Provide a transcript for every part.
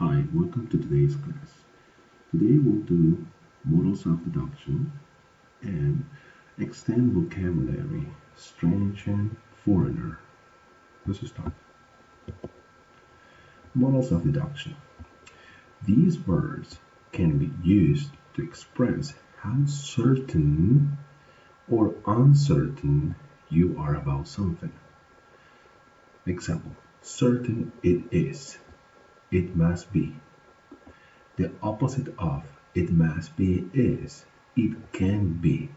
Hi, welcome to today's class. Today we'll do models of deduction and extend vocabulary, strange and foreigner. Let's start. Models of deduction. These words can be used to express how certain or uncertain you are about something. Example, certain it is, it must be. The opposite of it must be is it can be.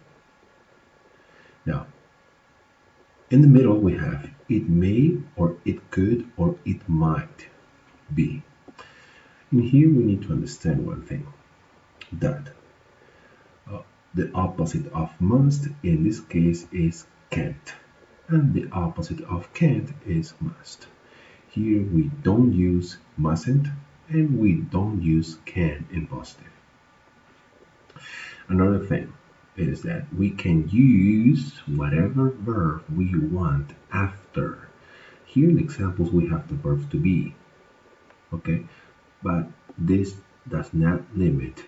Now, in the middle we have it may or it could or it might be. And here we need to understand one thing, that uh, the opposite of must in this case is can't, and the opposite of can't is must. Here we don't use mustn't and we don't use can in positive. Another thing is that we can use whatever verb we want after. Here in examples we have the verb to be, okay? But this does not limit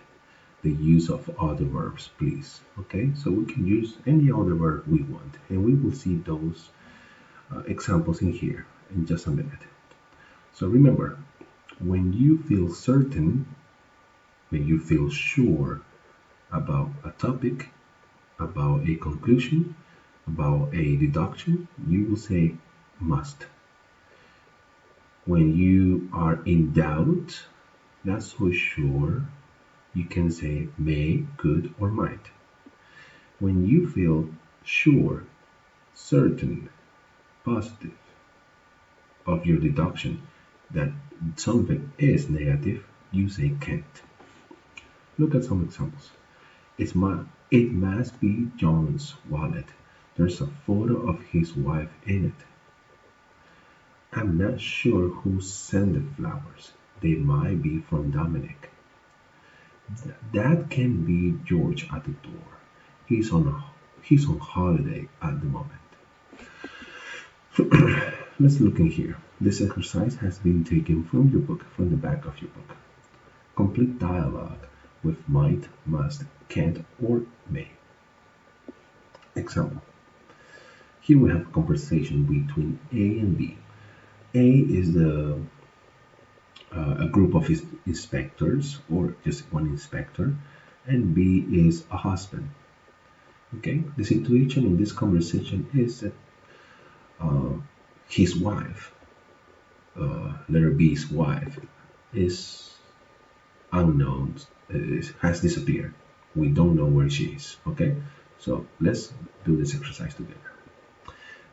the use of other verbs, please, okay? So we can use any other verb we want, and we will see those examples in here in just a minute. So remember, when you feel certain, when you feel sure about a topic, about a conclusion, about a deduction, you will say must. When you are in doubt, not so sure, you can say may, could, or might. When you feel sure, certain, positive of your deduction that something is negative, you say can't. Look at some examples. It must be John's wallet. There's a photo of his wife in it. I'm not sure who sent the flowers. They might be from Dominic. That can be George at the door. He's on holiday at the moment. Let's look in here. This exercise has been taken from your book, from the back of your book. Complete dialogue with might, must, can't, or may. Example. Here we have a conversation between A and B. A is a group of inspectors, or just one inspector, and B is a husband. Okay, the situation in this conversation is that uh, his wife, letter B's wife, is unknown, has disappeared. We don't know where she is. Okay, so let's do this exercise together.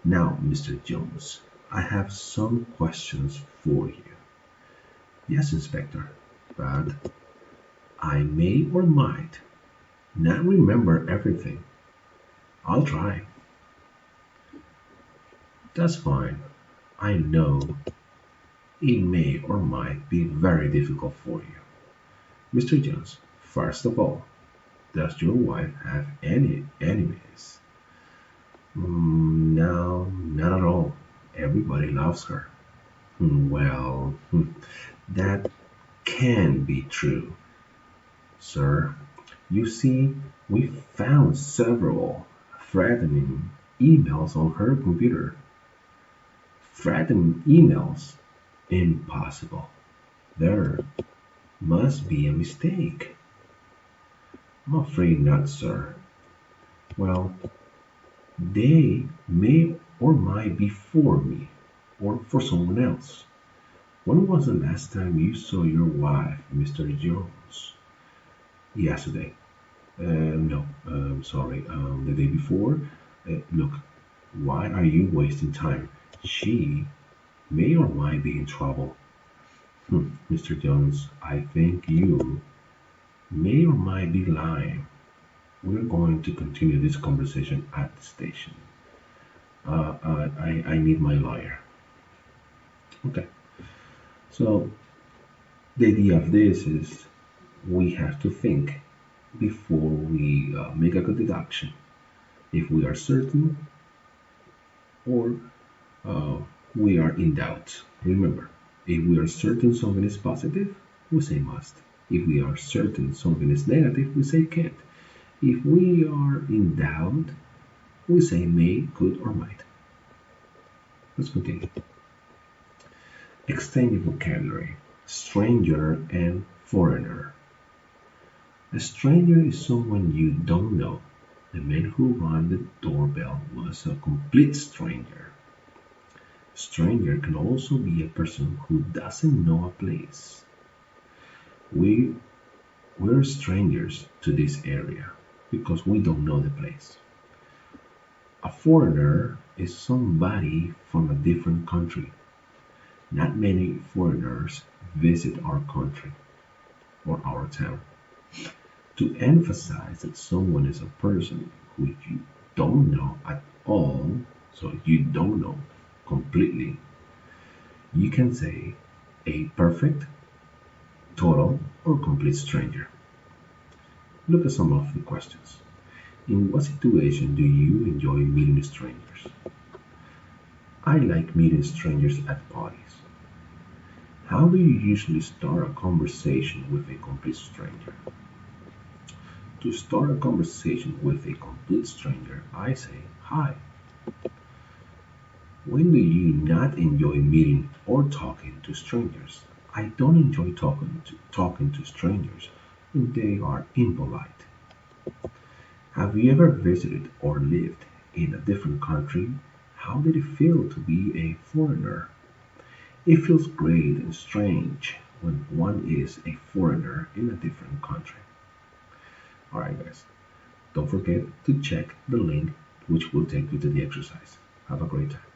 Now, Mr. Jones, I have some questions for you. Yes, Inspector, but I may or might not remember everything. I'll try. That's fine. I know it may or might be very difficult for you. Mr. Jones, first of all, does your wife have any enemies? No, not at all. Everybody loves her. Well, that can be true, sir. You see, we found several threatening emails on her computer. Threatening emails? Impossible. There must be a mistake. I'm afraid not, sir. Well, they may or might be for me or for someone else. When was the last time you saw your wife, Mr. Jones? Yesterday. No, sorry, the day before. Look, why are you wasting time? She may or might be in trouble. Mr. Jones, I think you may or might be lying. We're going to continue this conversation at the station. I need my lawyer. Okay, so the idea of this is we have to think before we make a good deduction. If we are certain or uh, we are in doubt. Remember, if we are certain something is positive, we say must. If we are certain something is negative, we say can't. If we are in doubt, we say may, could, or might. Let's continue. Extend your vocabulary. Stranger and foreigner. A stranger is someone you don't know. The man who rang the doorbell was a complete stranger. Stranger can also be a person who doesn't know a place. We we're strangers to this area because we don't know the place. A foreigner is somebody from a different country. Not many foreigners visit our country or our town. To emphasize that someone is a person who you don't know at all, so you don't know completely, you can say a perfect, total, or complete stranger. Look at some of the questions. In what situation do you enjoy meeting strangers? I like meeting strangers at parties. How do you usually start a conversation with a complete stranger? To start a conversation with a complete stranger, I say hi. When do you not enjoy meeting or talking to strangers? I don't enjoy talking to strangers when they are impolite. Have you ever visited or lived in a different country? How did it feel to be a foreigner? It feels great and strange when one is a foreigner in a different country. Alright, guys, don't forget to check the link which will take you to the exercise. Have a great time.